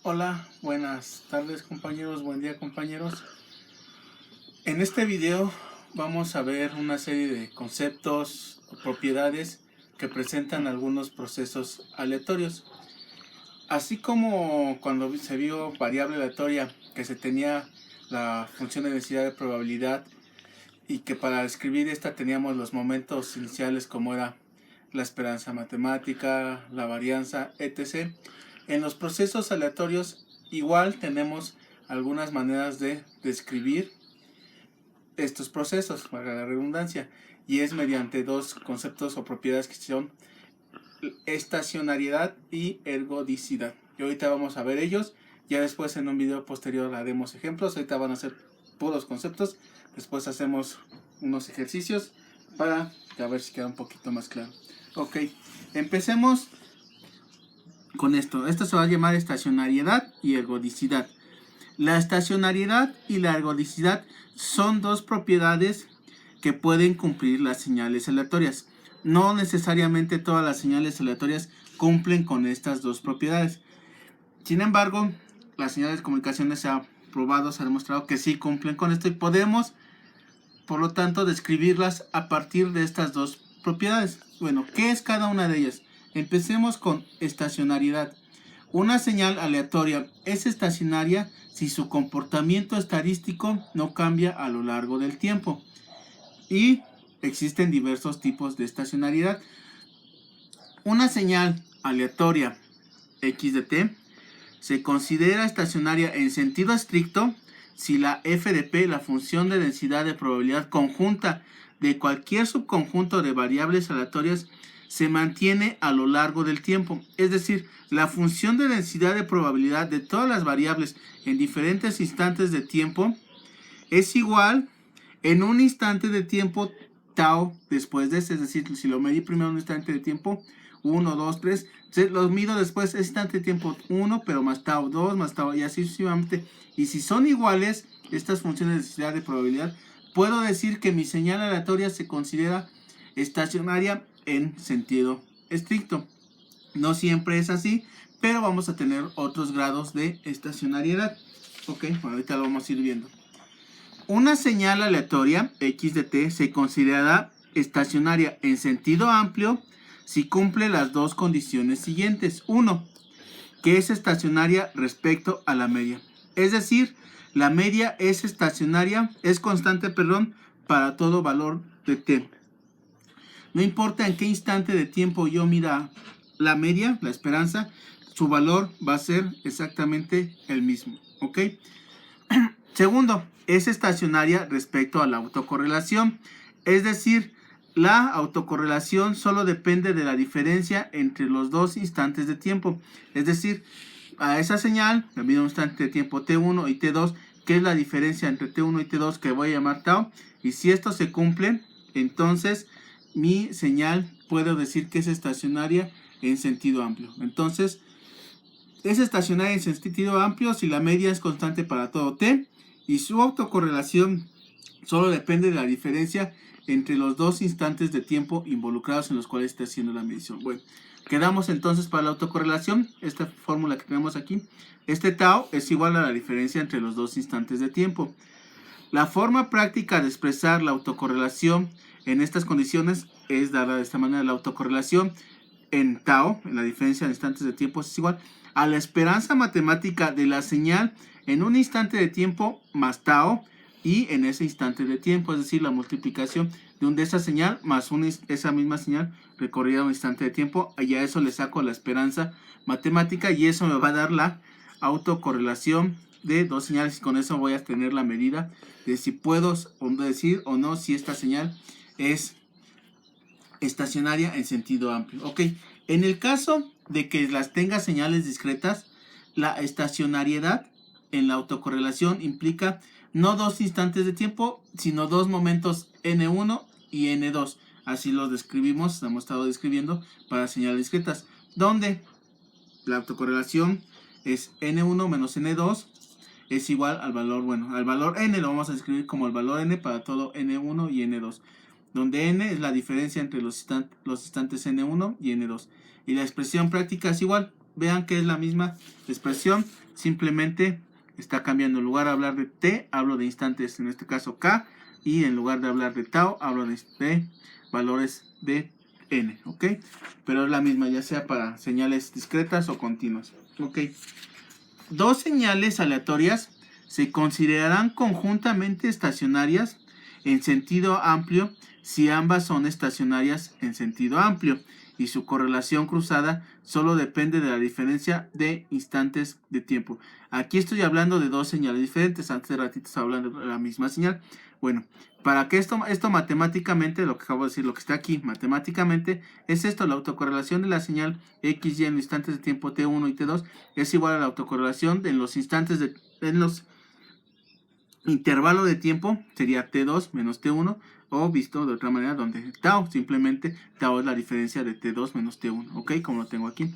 Hola, buenas tardes compañeros, buen día compañeros. En este video vamos a ver una serie de conceptos o propiedades que presentan algunos procesos aleatorios. Así como cuando se vio variable aleatoria que se tenía la función de densidad de probabilidad y que para describir esta teníamos los momentos iniciales como era la esperanza matemática, la varianza, etc. En los procesos aleatorios igual tenemos algunas maneras de describir estos procesos, para la redundancia, y es mediante dos conceptos o propiedades que son estacionariedad y ergodicidad. Y ahorita vamos a ver ellos, ya después en un video posterior haremos ejemplos. Ahorita van a ser puros conceptos, después hacemos unos ejercicios para a ver si queda un poquito más claro. Ok, empecemos con esto. Esto se va a llamar estacionariedad y ergodicidad. La estacionariedad y la ergodicidad son dos propiedades que pueden cumplir las señales aleatorias. No necesariamente todas las señales aleatorias cumplen con estas dos propiedades. Sin embargo, las señales de comunicación se ha probado, se ha demostrado que sí cumplen con esto y podemos, por lo tanto, describirlas a partir de estas dos propiedades. Bueno, ¿qué es cada una de ellas? Empecemos con estacionariedad. Una señal aleatoria es estacionaria si su comportamiento estadístico no cambia a lo largo del tiempo. Y existen diversos tipos de estacionariedad. Una señal aleatoria x de t se considera estacionaria en sentido estricto si la f de p, la función de densidad de probabilidad conjunta de cualquier subconjunto de variables aleatorias, se mantiene a lo largo del tiempo. Es decir, la función de densidad de probabilidad de todas las variables en diferentes instantes de tiempo es igual en un instante de tiempo tau después de ese. Es decir, si lo medí primero en un instante de tiempo 1, 2, 3, los mido después ese instante de tiempo 1, pero más tau 2, más tau y así sucesivamente. Y si son iguales estas funciones de densidad de probabilidad, puedo decir que mi señal aleatoria se considera estacionaria en sentido estricto. No siempre es así, pero vamos a tener otros grados de estacionariedad. Ok, bueno, ahorita lo vamos a ir viendo. Una señal aleatoria x de t se considera estacionaria en sentido amplio si cumple las dos condiciones siguientes. 1. Que es estacionaria respecto a la media. Es decir, la media es estacionaria, es constante, para todo valor de t. No importa en qué instante de tiempo yo mida la media, la esperanza, su valor va a ser exactamente el mismo. ¿Ok? Segundo, es estacionaria respecto a la autocorrelación. Es decir, la autocorrelación solo depende de la diferencia entre los dos instantes de tiempo. Es decir, a esa señal, le mido un instante de tiempo t1 y t2, que es la diferencia entre t1 y t2 que voy a llamar tau. Y si esto se cumple, entonces mi señal puedo decir que es estacionaria en sentido amplio. Entonces, es estacionaria en sentido amplio si la media es constante para todo t y su autocorrelación solo depende de la diferencia entre los dos instantes de tiempo involucrados en los cuales está haciendo la medición. Bueno, quedamos entonces para la autocorrelación, esta fórmula que tenemos aquí. Este tau es igual a la diferencia entre los dos instantes de tiempo. La forma práctica de expresar la autocorrelación en estas condiciones es dada de esta manera. La autocorrelación en tau, en la diferencia de instantes de tiempo, es igual a la esperanza matemática de la señal en un instante de tiempo más tau y en ese instante de tiempo, es decir, la multiplicación de esa señal más esa misma señal recorrida un instante de tiempo. Y a eso le saco la esperanza matemática y eso me va a dar la autocorrelación de dos señales y con eso voy a tener la medida de si puedo decir o no si esta señal es estacionaria en sentido amplio. Ok, en el caso de que las tenga señales discretas, la estacionariedad en la autocorrelación implica no dos instantes de tiempo, sino dos momentos n1 y n2. Así los describimos, hemos estado describiendo para señales discretas, donde la autocorrelación es n1 menos n2 es igual al valor, al valor n lo vamos a escribir como el valor n para todo n1 y n2, donde n es la diferencia entre los instantes n1 y n2. Y la expresión práctica es igual, vean que es la misma expresión, simplemente está cambiando. En lugar de hablar de t, hablo de instantes, en este caso k, y en lugar de hablar de tau, hablo de valores de n, ¿ok? Pero es la misma, ya sea para señales discretas o continuas, ¿ok? Dos señales aleatorias se considerarán conjuntamente estacionarias en sentido amplio si ambas son estacionarias en sentido amplio y su correlación cruzada solo depende de la diferencia de instantes de tiempo. Aquí estoy hablando de dos señales diferentes, antes de ratito estaba hablando de la misma señal. Bueno, para que esto matemáticamente, lo que acabo de decir, lo que está aquí matemáticamente, es esto: la autocorrelación de la señal x y en instantes de tiempo t1 y t2 es igual a la autocorrelación en los instantes en los intervalo de tiempo, sería t2 menos t1, o visto de otra manera, donde tau, simplemente tau es la diferencia de t2 menos t1, ok, como lo tengo aquí.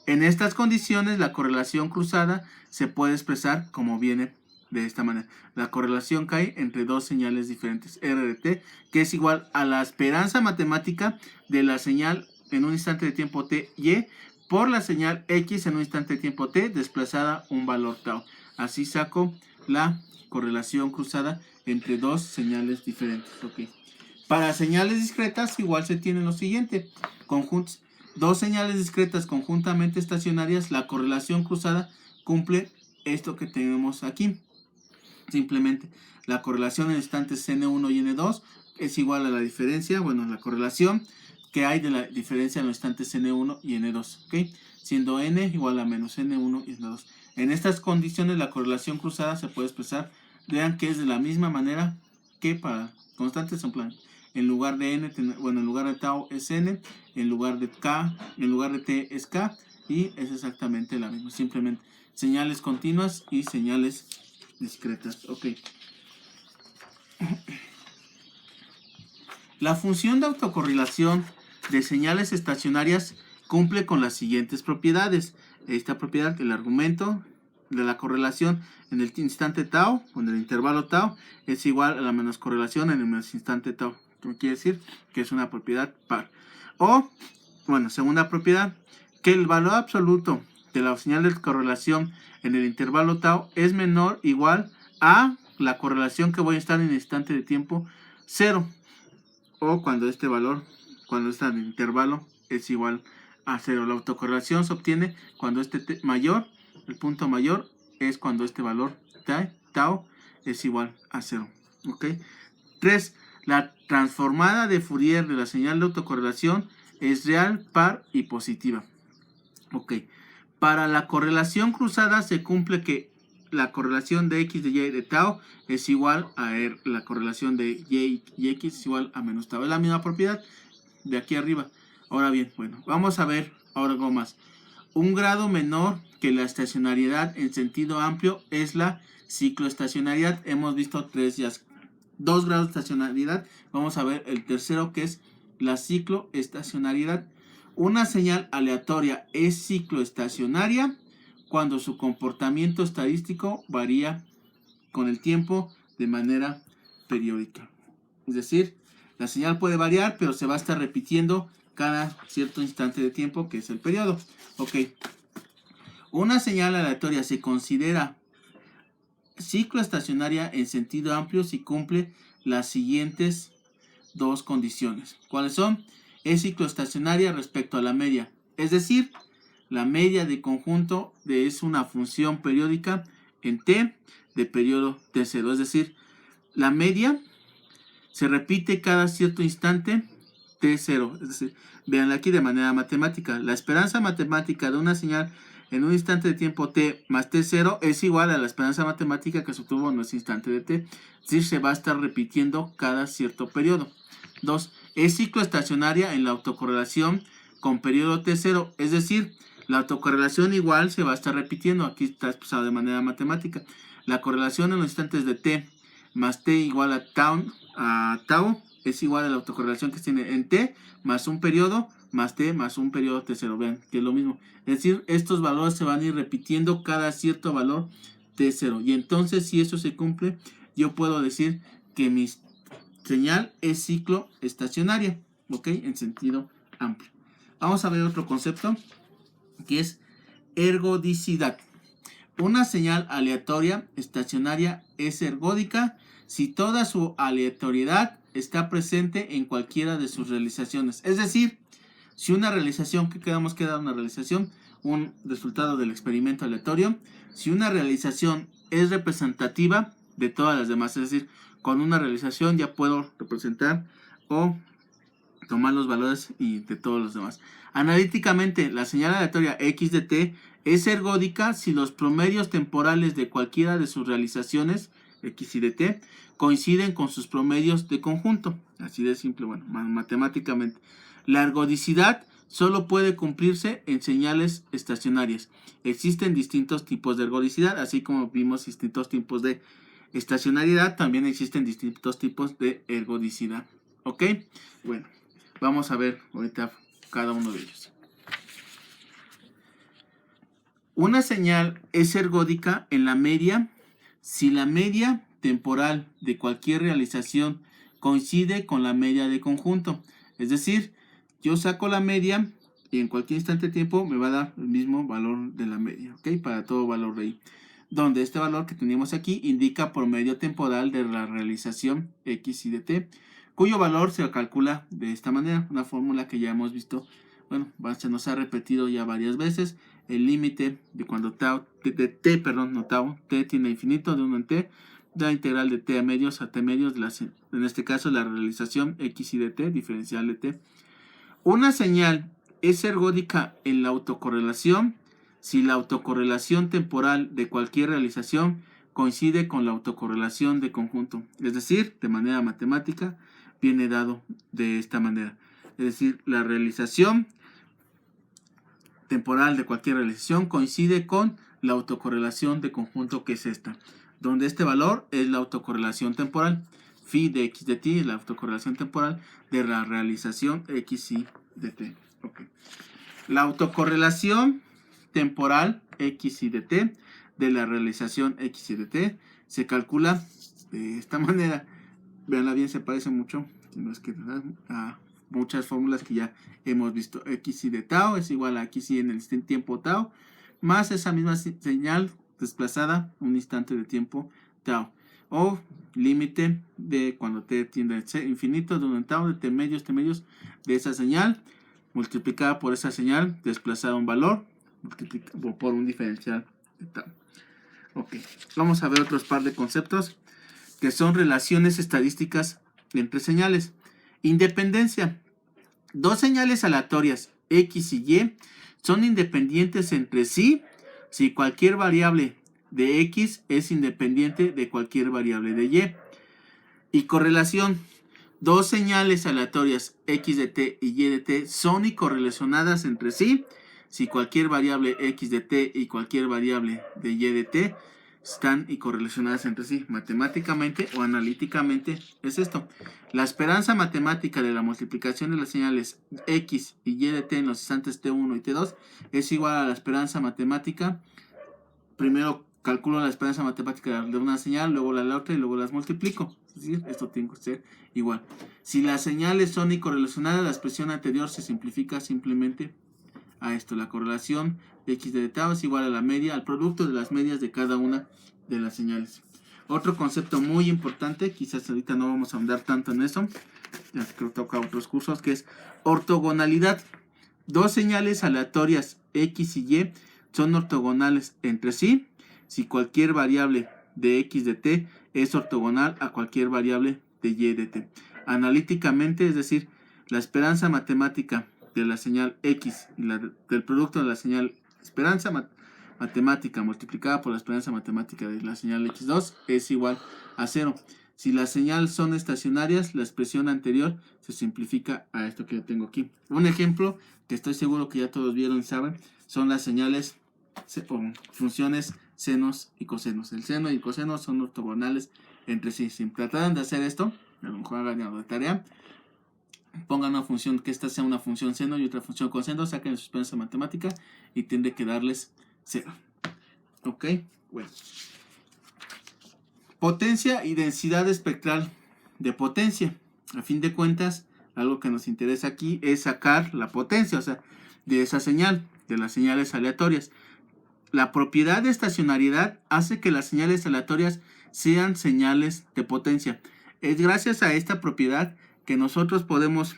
En estas condiciones, la correlación cruzada se puede expresar como viene de esta manera. La correlación cae entre dos señales diferentes, r de t, que es igual a la esperanza matemática de la señal en un instante de tiempo t, y, por la señal x en un instante de tiempo t, desplazada un valor tau. Así saco la correlación cruzada entre dos señales diferentes, ok. Para señales discretas igual se tiene lo siguiente: conjuntos, dos señales discretas conjuntamente estacionarias, la correlación cruzada cumple esto que tenemos aquí. Simplemente la correlación en instantes n1 y n2 es igual a la diferencia, bueno, la correlación que hay de la diferencia en los instantes n1 y n2, ¿ok? Siendo n igual a menos n1 y n2. En estas condiciones la correlación cruzada se puede expresar, vean que es de la misma manera que para constantes en plan. En lugar de n, bueno, en lugar de tau es n, en lugar de k, en lugar de t es k, y es exactamente la misma. Simplemente señales continuas y señales discretas, ok. La función de autocorrelación de señales estacionarias cumple con las siguientes propiedades. Esta propiedad, el argumento de la correlación en el instante tau, o en el intervalo tau, es igual a la menos correlación en el menos instante tau. ¿Qué quiere decir? Que es una propiedad par. O, bueno, segunda propiedad, que el valor absoluto de la señal de correlación en el intervalo tau es menor o igual a la correlación que voy a estar en el instante de tiempo 0. O cuando este valor, cuando está en el intervalo, es igual a 0. La autocorrelación se obtiene cuando este mayor, el punto mayor, es cuando este valor tau es igual a 0. ¿Ok? 3. La transformada de Fourier de la señal de autocorrelación es real, par y positiva. Ok. Para la correlación cruzada se cumple que la correlación de x de y de tau es igual a la correlación de y x es igual a menos tau. Es la misma propiedad de aquí arriba. Ahora bien, bueno, vamos a ver ahora algo más. Un grado menor que la estacionariedad en sentido amplio es la cicloestacionariedad. Hemos visto 2 grados de estacionariedad. Vamos a ver el tercero, que es la cicloestacionariedad. Una señal aleatoria es cicloestacionaria cuando su comportamiento estadístico varía con el tiempo de manera periódica. Es decir, la señal puede variar, pero se va a estar repitiendo cada cierto instante de tiempo, que es el periodo. Ok. Una señal aleatoria se considera cicloestacionaria en sentido amplio si cumple las siguientes dos condiciones. ¿Cuáles son? Es cicloestacionaria respecto a la media. Es decir, la media de conjunto es una función periódica en t de periodo t0. Es decir, la media se repite cada cierto instante t0. Es decir, vean aquí de manera matemática. La esperanza matemática de una señal en un instante de tiempo t más t0 es igual a la esperanza matemática que se obtuvo en ese instante de t. Es decir, se va a estar repitiendo cada cierto periodo. 2. Es cicloestacionaria en la autocorrelación con periodo t0. Es decir, la autocorrelación igual se va a estar repitiendo. Aquí está expresado de manera matemática. La correlación en los instantes de t más t igual a tau es igual a la autocorrelación que tiene en t más un periodo más t más un periodo t0. Vean que es lo mismo. Es decir, estos valores se van a ir repitiendo cada cierto valor t0. Y entonces, si eso se cumple, yo puedo decir que mi señal es cicloestacionaria, ¿ok? En sentido amplio. Vamos a ver otro concepto, que es Ergodicidad. Una señal aleatoria estacionaria es ergódica si toda su aleatoriedad está presente en cualquiera de sus realizaciones. Es decir, si una realización, que quedamos que da una realización, un resultado del experimento aleatorio, si una realización es representativa de todas las demás, es decir, con una realización ya puedo representar o tomar los valores y de todos los demás. Analíticamente, la señal aleatoria x de t es ergódica si los promedios temporales de cualquiera de sus realizaciones, x y de t, coinciden con sus promedios de conjunto. Así de simple, bueno, matemáticamente. La ergodicidad solo puede cumplirse en señales estacionarias. Existen distintos tipos de ergodicidad, así como vimos distintos tipos de estacionariedad, también existen distintos tipos de ergodicidad. ¿Ok? Bueno, vamos a ver ahorita cada uno de ellos. Una señal es ergódica en la media si la media temporal de cualquier realización coincide con la media de conjunto. Es decir, yo saco la media y en cualquier instante de tiempo me va a dar el mismo valor de la media, ¿ok? Para todo valor de ahí. Donde este valor que tenemos aquí indica promedio temporal de la realización x y de t, cuyo valor se calcula de esta manera, una fórmula que ya hemos visto, bueno, se nos ha repetido ya varias veces. El límite de cuando t tiene infinito, de 1 en t, la integral de t a medios a t medios, en este caso la realización x y de t, diferencial de t. Una señal es ergódica en la autocorrelación si la autocorrelación temporal de cualquier realización coincide con la autocorrelación de conjunto. Es decir, de manera matemática, viene dado de esta manera. Es decir, la realización temporal de cualquier realización coincide con la autocorrelación de conjunto, que es esta, donde este valor es la autocorrelación temporal. Phi de x de t es la autocorrelación temporal de la realización x y de t. Okay. La autocorrelación temporal x y de t de la realización x y de t se calcula de esta manera. Veanla bien, se parece mucho, no es que a muchas fórmulas que ya hemos visto. X y de tau es igual a x y en el tiempo tau más esa misma señal desplazada un instante de tiempo tau, o límite de cuando t tiende a ser infinito de 1 en tau de t medios de esa señal multiplicada por esa señal desplazada un valor multiplicado por un diferencial de tau. Ok, vamos a ver otros par de conceptos que son relaciones estadísticas entre señales. Independencia. Dos señales aleatorias x y y son independientes entre sí si cualquier variable de x es independiente de cualquier variable de y. Y correlación. Dos señales aleatorias x de t y y de t son incorrelacionadas entre sí si cualquier variable x de t y cualquier variable de y de t están y correlacionadas entre sí. Matemáticamente o analíticamente es esto. La esperanza matemática de la multiplicación de las señales x y y de t en los instantes t1 y t2 es igual a la esperanza matemática. Primero calculo la esperanza matemática de una señal, luego la otra y luego las multiplico. Es decir, esto tiene que ser igual. Si las señales son incorrelacionadas, la expresión anterior se simplifica simplemente a esto. La correlación de x de tau es igual a la media, al producto de las medias de cada una de las señales. Otro concepto muy importante, quizás ahorita no vamos a ahondar tanto en eso, ya creo que toca otros cursos, que es ortogonalidad. Dos señales aleatorias x y y son ortogonales entre sí si cualquier variable de x de t es ortogonal a cualquier variable de y de t. Analíticamente, es decir, la esperanza matemática de la señal x y del producto de la señal esperanza matemática multiplicada por la esperanza matemática de la señal x2 es igual a 0. Si las señales son estacionarias, la expresión anterior se simplifica a esto que yo tengo aquí. Un ejemplo que estoy seguro que ya todos vieron y saben son las señales o funciones senos y cosenos. El seno y el coseno son ortogonales entre sí. Si trataran de hacer esto, a lo mejor hagan la tarea, pongan una función, que esta sea una función seno y otra función coseno, saquen su experiencia matemática y tiende que darles 0. Ok, bueno. Potencia y densidad espectral de potencia. A fin de cuentas, algo que nos interesa aquí es sacar la potencia, o sea, de esa señal, de las señales aleatorias. La propiedad de estacionariedad hace que las señales aleatorias sean señales de potencia. Es gracias a esta propiedad que nosotros podemos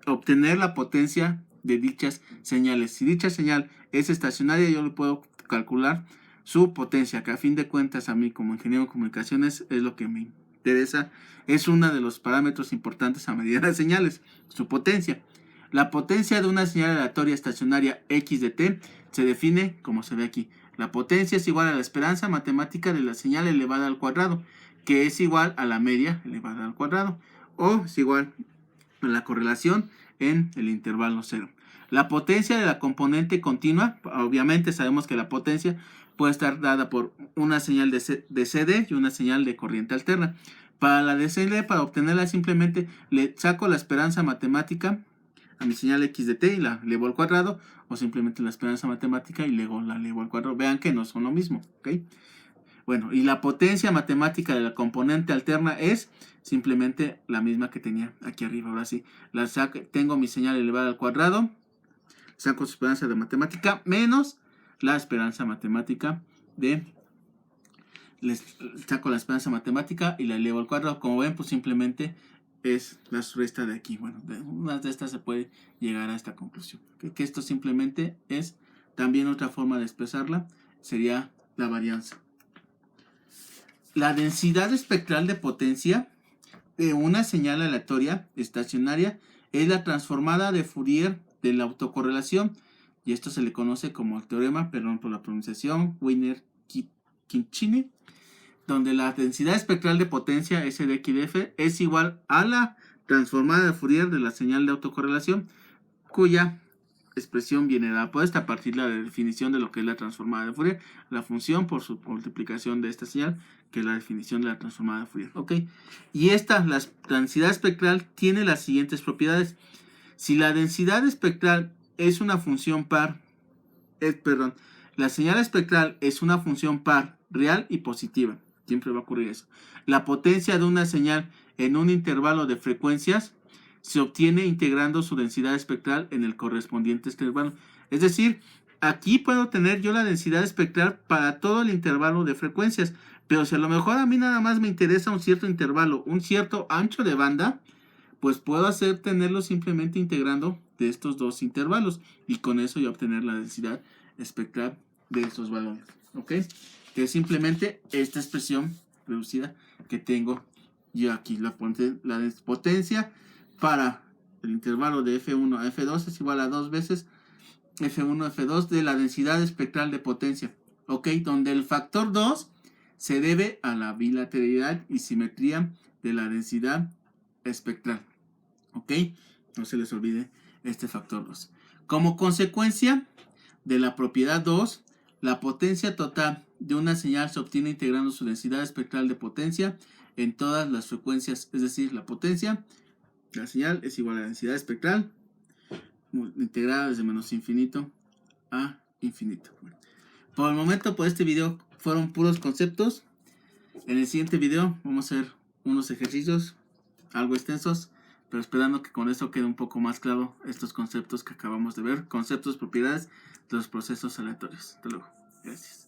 obtener la potencia de dichas señales. Si dicha señal es estacionaria, yo le puedo calcular su potencia, que a fin de cuentas a mí como ingeniero de comunicaciones es lo que me interesa. Es uno de los parámetros importantes a medir las señales, su potencia. La potencia de una señal aleatoria estacionaria x de t se define como se ve aquí. La potencia es igual a la esperanza matemática de la señal elevada al cuadrado, que es igual a la media elevada al cuadrado, o es igual a la correlación en el intervalo 0. La potencia de la componente continua, obviamente sabemos que la potencia puede estar dada por una señal de CD y una señal de corriente alterna. Para la de CD, para obtenerla simplemente le saco la esperanza matemática a mi señal x de t y la elevo al cuadrado, o simplemente la esperanza matemática y luego la elevo al cuadrado. Vean que no son lo mismo, ¿ok? Bueno, y la potencia matemática de la componente alterna es simplemente la misma que tenía aquí arriba. Ahora sí, tengo mi señal elevada al cuadrado, saco su esperanza de matemática menos la esperanza matemática saco la esperanza matemática y la elevo al cuadrado. Como ven, pues simplemente es la resta de aquí. Bueno, de unas de estas se puede llegar a esta conclusión. Que esto simplemente es también otra forma de expresarla, sería la varianza. La densidad espectral de potencia de una señal aleatoria estacionaria es la transformada de Fourier de la autocorrelación, y esto se le conoce como el teorema, perdón por la pronunciación, Wiener-Khinchinny, donde la densidad espectral de potencia S de X de F es igual a la transformada de Fourier de la señal de autocorrelación, cuya expresión viene dada por esta a partir de la definición de lo que es la transformada de Fourier, la función por su multiplicación de esta señal, que es la definición de la transformada de Fourier. ¿Ok? Y la densidad espectral tiene las siguientes propiedades. Si la densidad espectral es una función par, la señal espectral es una función par real y positiva, siempre va a ocurrir eso. La potencia de una señal en un intervalo de frecuencias se obtiene integrando su densidad espectral en el correspondiente intervalo. Es decir, aquí puedo tener yo la densidad espectral para todo el intervalo de frecuencias, pero si a lo mejor a mí nada más me interesa un cierto intervalo, un cierto ancho de banda, pues puedo tenerlo simplemente integrando de estos dos intervalos, y con eso ya obtener la densidad espectral de estos valores. ¿Ok? Que es simplemente esta expresión reducida que tengo yo aquí. La potencia para el intervalo de F1 a F2 es igual a 2 veces F1 F2 de la densidad espectral de potencia. ¿Ok? Donde el factor 2 se debe a la bilateralidad y simetría de la densidad espectral. ¿Ok? No se les olvide este factor 2. Como consecuencia de la propiedad 2, la potencia total de una señal se obtiene integrando su densidad espectral de potencia en todas las frecuencias, es decir, la potencia de la señal es igual a la densidad espectral integrada desde menos infinito a infinito. Por el momento, por este video fueron puros conceptos. En el siguiente video vamos a hacer unos ejercicios algo extensos, pero esperando que con esto quede un poco más claro estos conceptos que acabamos de ver, conceptos, propiedades de los procesos aleatorios. Hasta luego. Gracias.